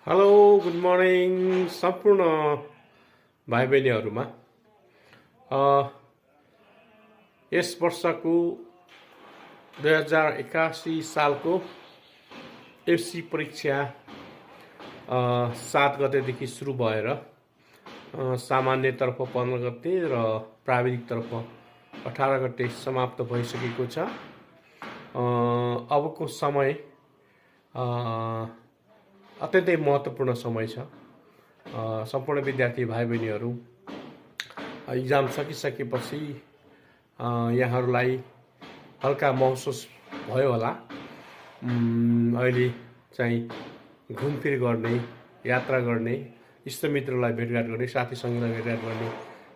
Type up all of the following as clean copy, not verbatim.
Hello good morning सम्पूर्ण भाइ बहिनीहरूमा। यस वर्षको 2081 सालको एफसी परीक्षा 7 गतेदेखि सुरु भएर सामान्यतर्फ 15 गते र प्राविधिकतर्फ 18 गते समाप्त भइसकेको छ। अबको समय अत्यन्तै महत्त्वपूर्ण समय छ। सम्पूर्ण विद्यार्थी भाइ बहिनीहरू इक्जाम सकिसकेपछि यहाँहरूलाई हल्का महसुस भयो होला। अहिले चाहिँ घुमफिर गर्ने, यात्रा गर्ने, इष्टमित्रलाई भेटघाट गर्ने, साथीसँगलाई भेटघाट गर्ने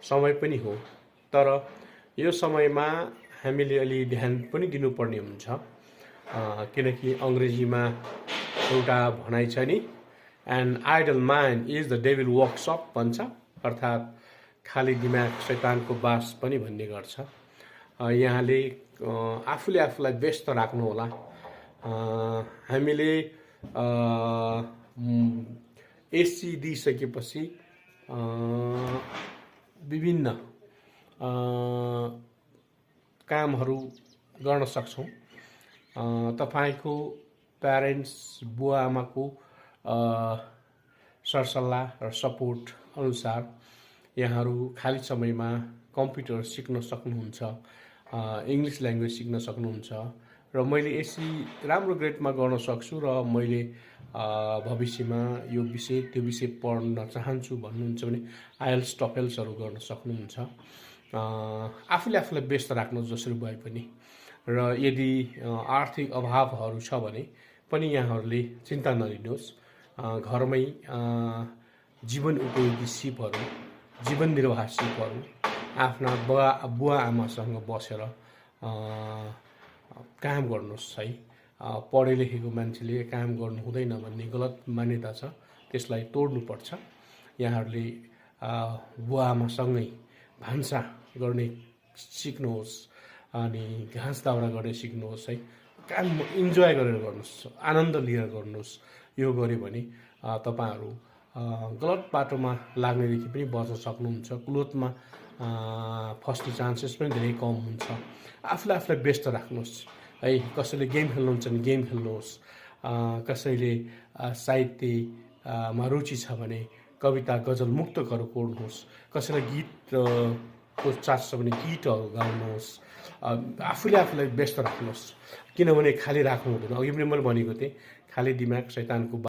समय पनि हो। तर यो समयमा हामीले अलि ध्यान पनि दिनुपर्ने हुन्छ, किनकि अङ्ग्रेजीमा एउटा भनाइ छ नि, and idle mind is the devil workshop भन्छ, अर्थात् खाली दिमाग शैतानको बास पनि भन्ने गर्छ। यहाँले आफूले आफूलाई व्यस्त राख्नु होला। हामीले एससी दिइसकेपछि विभिन्न कामहरू गर्न सक्छौँ। तपाईको प्यारेन्ट्स, बुवा आमाको सरसल्लाह र सपोर्ट अनुसार यहाँहरू खाली समयमा कम्प्युटर सिक्न सक्नुहुन्छ, इङ्ग्लिस ल्याङ्ग्वेज सिक्न सक्नुहुन्छ। र मैले एससी राम्रो ग्रेडमा गर्न सक्छु र मैले भविष्यमा यो विषय त्यो विषय पढ्न चाहन्छु भन्नुहुन्छ भने आइएल्स टफेल्सहरू गर्न सक्नुहुन्छ। आफूले आफूलाई व्यस्त राख्नु जसरी भए पनि। र यदि आर्थिक अभावहरू छ भने पनि यहाँहरूले चिन्ता नलिनुहोस्। घरमै जीवन उपयोगी सिपहरू, जीवन निर्वाह सिपहरू आफ्ना बुवा आमासँग बसेर काम गर्नुहोस् है। पढे लेखेको मान्छेले काम गर्नु हुँदैन भन्ने गलत मान्यता छ, त्यसलाई तोड्नुपर्छ। यहाँहरूले बुवा आमासँगै भान्सा गर्ने सिक्नुहोस्, अनि घाँस दाउरा गर्ने सिक्नुहोस् है। काम इन्जोय गरेर गर्नुहोस्, आनन्द लिएर गर्नुहोस्। यो गऱ्यो भने तपाईँहरू गलत बाटोमा लाग्नेदेखि पनि बच्न सक्नुहुन्छ। क्लोथमा फस्ने चान्सेस पनि धेरै कम हुन्छ। आफूलाई आफूलाई व्यस्त राख्नुहोस् है। कसैले गेम खेल्नुहुन्छ भने गेम खेल्नुहोस्। कसैले साहित्यमा रुचि छ भने कविता, गजल, मुक्तकहरू पढ्नुहोस्। कसैलाई गीतको चास छ भने गीतहरू गाउनुहोस्। आफूले आफूलाई व्यस्त राख्नुहोस्, किनभने खाली राख्नु हुँदैन। अघि पनि मैले भनेको थिएँ, खाली दिमाग शैतानको